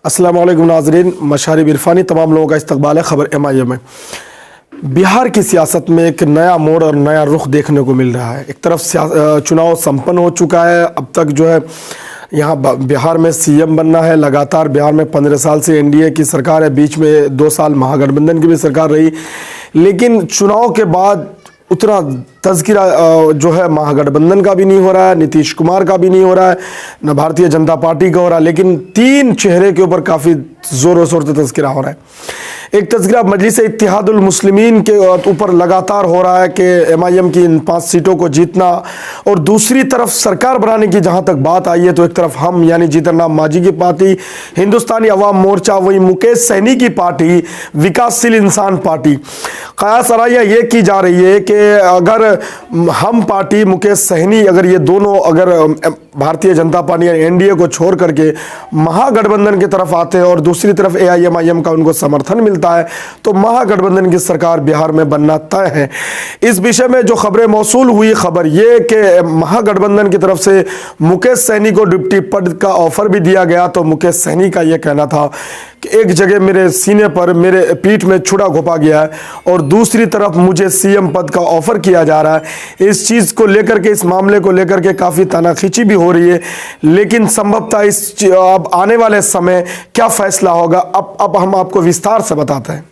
अस्सलाम वालेकुम नाज़रीन, मशारिब इरफानी तमाम लोगों का इस्तकबाल है। ख़बर MIM में बिहार की सियासत में एक नया मोड़ और नया रुख देखने को मिल रहा है। एक तरफ चुनाव संपन्न हो चुका है, अब तक जो है यहाँ बिहार में CM बनना है। लगातार बिहार में 15 साल से NDA की सरकार है, बीच में 2 साल महागठबंधन की भी सरकार रही, लेकिन चुनाव के बाद उतना तज़किरा जो है महागठबंधन का भी नहीं हो रहा है, नीतीश कुमार का भी नहीं हो रहा है, न भारतीय जनता पार्टी का हो रहा है, लेकिन 3 चेहरे के ऊपर काफ़ी ज़ोरों शोर से तज़किरा हो रहा है। एक तज़किरा मजलिस इत्तेहादुल मुस्लिमीन के ऊपर लगातार हो रहा है कि MIM की इन 5 सीटों को जीतना, और दूसरी तरफ सरकार बनाने की जहां तक बात आई है तो एक तरफ हम यानी जीतन राम मांझी की पार्टी, हिंदुस्तानी अवाम मोर्चा, वहीं मुकेश सहनी की पार्टी, विकासशील इंसान पार्टी, कयास आराइयाँ ये की जा रही है कि अगर हम पार्टी, मुकेश सहनी, अगर ये दोनों अगर भारतीय जनता पार्टी या NDA को छोड़ करके महागठबंधन की तरफ आते हैं और दूसरी तरफ AIMIM का उनको समर्थन मिलता है तो महागठबंधन की सरकार बिहार में बनना तय है। इस विषय में जो खबरें मौसूल हुई, खबर ये कि महागठबंधन की तरफ से मुकेश सहनी को डिप्टी पद का ऑफर भी दिया गया, तो मुकेश सहनी का ये कहना था कि एक जगह मेरे सीने पर, मेरे पीठ में छुरा घोंपा गया है और दूसरी तरफ मुझे CM पद का ऑफर किया जा रहा है। इस चीज़ को लेकर के, इस मामले को लेकर के काफ़ी तानाखींची भी हो रही है, लेकिन संभवतः अब आने वाले समय क्या फैसला होगा अब हम आपको विस्तार से बताते हैं।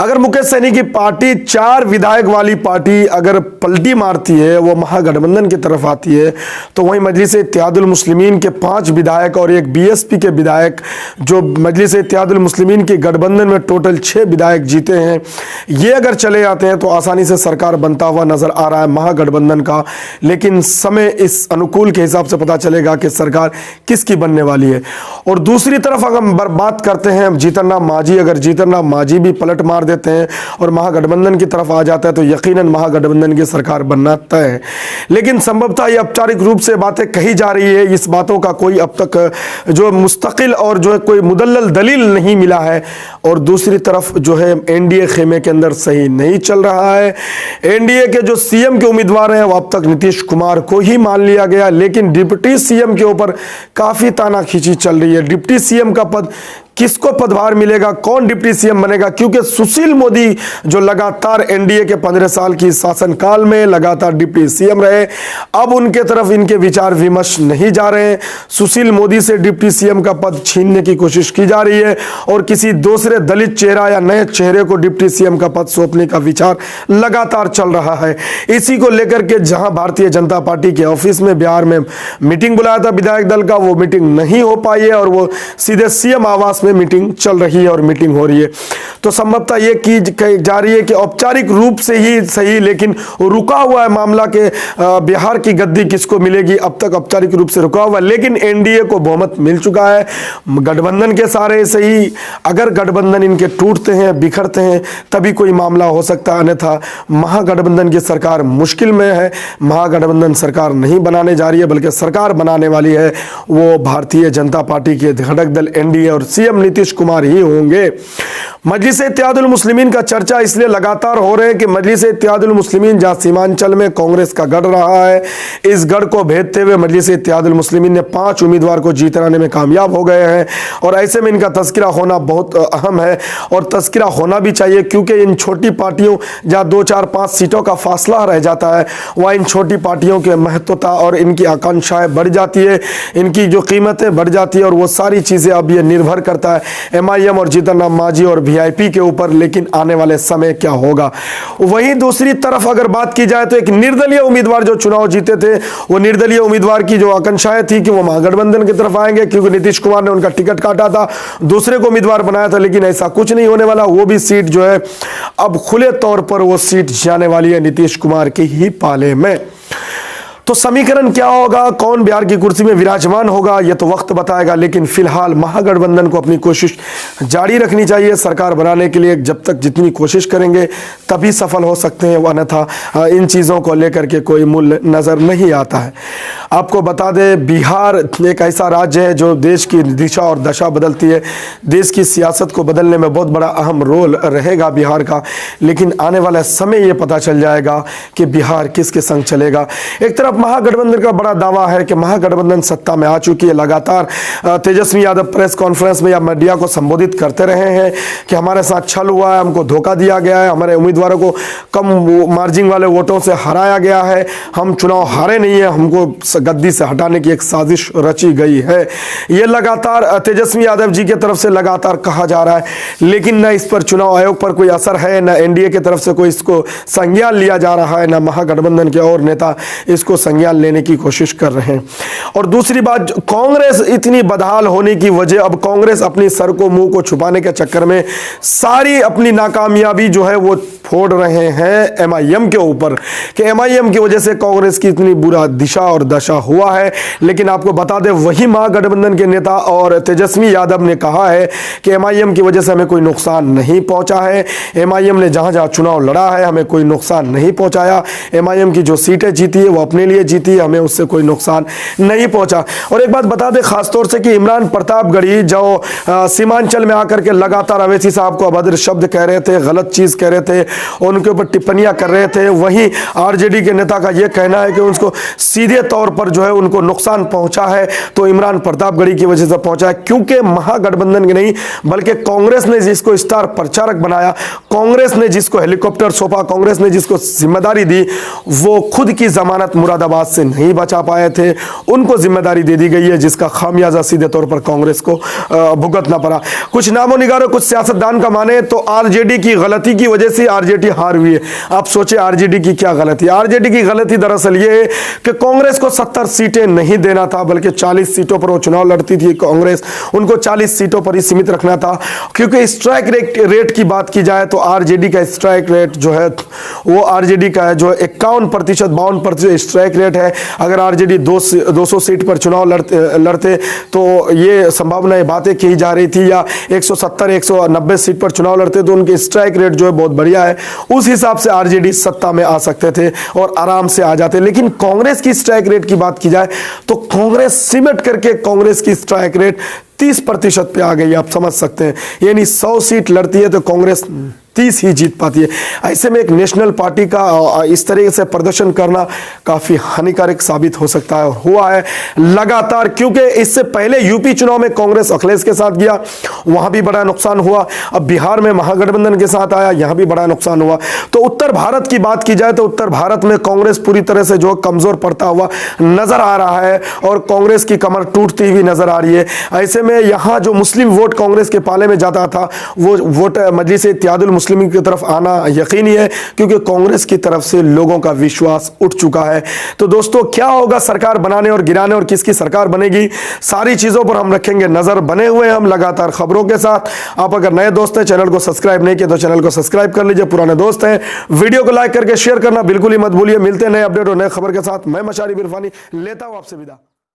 अगर मुकेश सहनी की पार्टी 4 विधायक वाली पार्टी अगर पलटी मारती है, वो महागठबंधन की तरफ आती है, तो वहीं मजलिस इत्तेहादुल मुस्लिमीन के 5 विधायक और एक BSP के विधायक, जो मजलिस इत्तेहादुल मुस्लिमीन के गठबंधन में टोटल 6 विधायक जीते हैं, ये अगर चले जाते हैं तो आसानी से सरकार बनता हुआ नजर आ रहा है महागठबंधन का। लेकिन समय इस अनुकूल के हिसाब से पता चलेगा कि सरकार किसकी बनने वाली है। और दूसरी तरफ अगर हम बात करते हैं जीतन राम मांझी, अगर जीतन राम मांझी भी पलट मार देते हैं और महागठबंधन की तरफ आ जाता है तो यकीनन महागठबंधन की सरकार बनना तय है। लेकिन संभवतः ये औपचारिक रूप से बातें कही जा रही है, इस बातों का कोई अब तक जो मुस्तकिल और जो है कोई मुदल्लल दलील नहीं मिला है। और दूसरी तरफ जो है NDA खेमे के अंदर सही नहीं चल रहा है। NDA के जो CM के उम्मीदवार हैं वो अब तक नीतीश कुमार को ही मान लिया गया, लेकिन डिप्टी CM के ऊपर काफी तानाखींची चल रही है। डिप्टी CM का पद, किसको पदभार मिलेगा, कौन डिप्टी CM बनेगा, क्योंकि सुशील मोदी जो लगातार NDA के 15 साल की शासनकाल में लगातार डिप्टी CM रहे, अब उनके तरफ इनके विचार विमर्श नहीं जा रहे हैं। सुशील मोदी से डिप्टी CM का पद छीनने की कोशिश की जा रही है और किसी दूसरे दलित चेहरा या नए चेहरे को डिप्टी CM का पद सौंपने का विचार लगातार चल रहा है। इसी को लेकर के जहां भारतीय जनता पार्टी के ऑफिस में बिहार में मीटिंग बुलाया था विधायक दल का, वो मीटिंग नहीं हो पाई है और वो सीधे CM आवास में मीटिंग चल रही है और मीटिंग हो रही है। तो संभवतः ये की जा रही है कि औपचारिक रूप से ही सही, लेकिन रुका हुआ है मामला के बिहार की गद्दी किसको मिलेगी, अब तक औपचारिक रूप से रुका हुआ है। लेकिन NDA को बहुमत मिल चुका है, गठबंधन के सारे सही, अगर गठबंधन इनके टूटते हैं, बिखरते हैं, तभी कोई मामला हो सकता है, अन्यथा महागठबंधन की सरकार मुश्किल में है। महागठबंधन सरकार नहीं बनाने जा रही है, बल्कि सरकार बनाने वाली है वो भारतीय जनता पार्टी के घटक दल NDA और CM नीतीश कुमार ही होंगे। मजलिस इत्तेहादुल मुस्लिमीन का चर्चा इसलिए लगातार हो रहे हैं कि मजलिस इत्तेहादुल मुस्लिमीन जहां सीमांचल में कांग्रेस का गढ़ रहा है, इस गढ़ को भेदते हुए मजलिस इत्तेहादुल मुस्लिमीन ने 5 उम्मीदवार को जीतने में कामयाब हो गए हैं। और ऐसे में इनका तज़किरा होना बहुत अहम है और तज़किरा होना भी चाहिए, क्योंकि इन छोटी पार्टियों जहाँ 2, 4, 5 सीटों का फासला रह जाता है, वहाँ इन छोटी पार्टियों की महत्वता और इनकी आकांक्षाएं बढ़ जाती है, इनकी जो कीमतें बढ़ जाती है, और वो सारी चीज़ें अब ये निर्भर करता है MIM और जीतन राम मांझी और VIP के ऊपर। लेकिन आने वाले समय क्या होगा। वहीं दूसरी तरफ अगर बात की जाए तो एक निर्दलीय उम्मीदवार जो चुनाव जीते थे, वो निर्दलीय उम्मीदवार की जो आकांक्षाएं थी कि वो महागठबंधन की तरफ आएंगे, क्योंकि नीतीश कुमार ने उनका टिकट काटा था, दूसरे को उम्मीदवार बनाया था, लेकिन ऐसा कुछ नहीं होने वाला। वो भी सीट जो है अब खुले तौर पर वो सीट जाने वाली है नीतीश कुमार के ही पाले में। तो समीकरण क्या होगा, कौन बिहार की कुर्सी में विराजमान होगा, यह तो वक्त बताएगा। लेकिन फिलहाल महागठबंधन को अपनी कोशिश जारी रखनी चाहिए सरकार बनाने के लिए। जब तक जितनी कोशिश करेंगे तभी सफल हो सकते हैं, अन्यथा इन चीज़ों को लेकर के कोई मूल्य नज़र नहीं आता है। आपको बता दें, बिहार एक ऐसा राज्य है जो देश की दिशा और दशा बदलती है, देश की सियासत को बदलने में बहुत बड़ा अहम रोल रहेगा बिहार का। लेकिन आने वाला समय ये पता चल जाएगा कि बिहार किसके संग चलेगा। एक तरफ तरफ महागठबंधन का बड़ा दावा है कि महागठबंधन सत्ता में आ चुकी है। लगातार तेजस्वी यादव प्रेस कॉन्फ्रेंस में या मीडिया को संबोधित करते रहे हैं कि हमारे साथ छल हुआ है, हमको धोखा दिया गया है, हमारे उम्मीदवारों को कम मार्जिन वाले वोटों से हराया गया है, हम चुनाव हारे नहीं है, हमको गद्दी से हटाने की एक साजिश रची गई है। ये लगातार तेजस्वी यादव जी की तरफ से लगातार कहा जा रहा है, लेकिन न इस पर चुनाव आयोग पर कोई असर है, न एनडीए की तरफ से कोई इसको संज्ञान लिया जा रहा है, न महागठबंधन के और नेता इसको संज्ञान लेने की कोशिश कर रहे हैं। और दूसरी बात, कांग्रेस इतनी बदहाल होने की वजह, अब कांग्रेस अपनी सर को मुंह को छुपाने के चक्कर में सारी अपनी नाकामयाबी जो है वो फोड़ रहे हैं एमआईएम के ऊपर, कि एमआईएम की वजह से कांग्रेस की इतनी बुरा दिशा और दशा हुआ है। लेकिन आपको बता दें, वही महागठबंधन के नेता और तेजस्वी यादव ने कहा है कि एमआईएम की वजह से हमें कोई नुकसान नहीं पहुंचा है, एमआईएम ने जहां जहां चुनाव लड़ा है हमें कोई नुकसान नहीं पहुंचाया, एमआईएम की जो सीटें जीती है वो अपने लिए जीती है, हमें उससे कोई नुकसान नहीं पहुंचा। और एक बात बता दें खासतौर से कि इमरान प्रतापगढ़ी जो सीमांचल में आकर के लगातार अवैसी साहब को अभद्र शब्द कह रहे थे, गलत चीज कह रहे थे, उनके ऊपर टिप्पणियां कर रहे थे, वहीं आरजेडी के नेता का यह कहना है कि उसको सीधे तौर पर जो है उनको नुकसान पहुंचा है तो इमरान प्रतापगढ़ी की वजह से पहुंचा है, क्योंकि महागठबंधन के नहीं बल्कि कांग्रेस ने जिसको स्टार प्रचारक बनाया, कांग्रेस ने जिसको हेलीकॉप्टर सौंपा, कांग्रेस ने जिसको जिम्मेदारी दी, वो खुद की जमानत मुरादाबाद से नहीं बचा पाए थे, उनको जिम्मेदारी दे दी गई है, जिसका खामियाजा सीधे तौर पर कांग्रेस को भुगतना पड़ा। कुछ नामो निगारों कुछ सियासतदान का माने तो आरजेडी की गलती की वजह से आरजेडी हार हुई है। आप सोचे आरजेडी की क्या गलती? आरजेडी की गलती दरअसल ये है कि कांग्रेस को 70 सीटें नहीं देना था, बल्कि 40 सीटों पर वो चुनाव लड़ती थी कांग्रेस, उनको 40 सीटों पर ही सीमित रखना था। क्योंकि स्ट्राइक रेट की बात की जाए तो आरजेडी का स्ट्राइक रेट जो है वो आरजेडी का है जो 51% 52% स्ट्राइक रेट है। अगर आरजेडी 200 सीट पर चुनाव लड़ते तो ये संभावना बातें की जा रही थी, या 170 190 सीट पर चुनाव लड़ते तो उनके स्ट्राइक रेट जो है बहुत बढ़िया है, उस हिसाब से आरजेडी सत्ता में आ सकते थे और आराम से आ जाते। लेकिन कांग्रेस की स्ट्राइक रेट की बात की जाए तो कांग्रेस सिमट करके कांग्रेस की स्ट्राइक रेट 30% पे आ गई, आप समझ सकते हैं। यानी 100 सीट लड़ती है तो कांग्रेस 30 ही जीत पाती है। ऐसे में एक नेशनल पार्टी का इस तरीके से प्रदर्शन करना काफी हानिकारक साबित हो सकता है, और हुआ है लगातार। क्योंकि इससे पहले यूपी चुनाव में कांग्रेस अखिलेश के साथ गया, वहां भी बड़ा नुकसान हुआ, अब बिहार में महागठबंधन के साथ आया, यहां भी बड़ा नुकसान हुआ। तो उत्तर भारत की बात की जाए तो उत्तर भारत में कांग्रेस पूरी तरह से जो कमजोर पड़ता हुआ नजर आ रहा है और कांग्रेस की कमर टूटती हुई नजर आ रही है। ऐसे में यहां जो मुस्लिम वोट कांग्रेस के पाले में जाता था वो वोट मजलिस इत्तेहादुल मुस्लिमीन की तरफ आना यकीनी है, क्योंकि कांग्रेस की तरफ से लोगों का विश्वास उठ चुका है। तो दोस्तों, क्या होगा सरकार बनाने और गिराने और किसकी सरकार बनेगी, सारी चीजों पर हम रखेंगे नजर। बने हुए हम लगातार खबरों के साथ। आप अगर नए दोस्त हैं, चैनल को सब्सक्राइब नहीं किया तो चैनल को सब्सक्राइब कर लीजिए। पुराने दोस्त हैं, वीडियो को लाइक करके शेयर करना बिल्कुल ही मत भूलिए। मिलते हैं नए अपडेट और नए खबर के साथ। मैं मशारिब इरफानी लेता हूं आपसे विदा।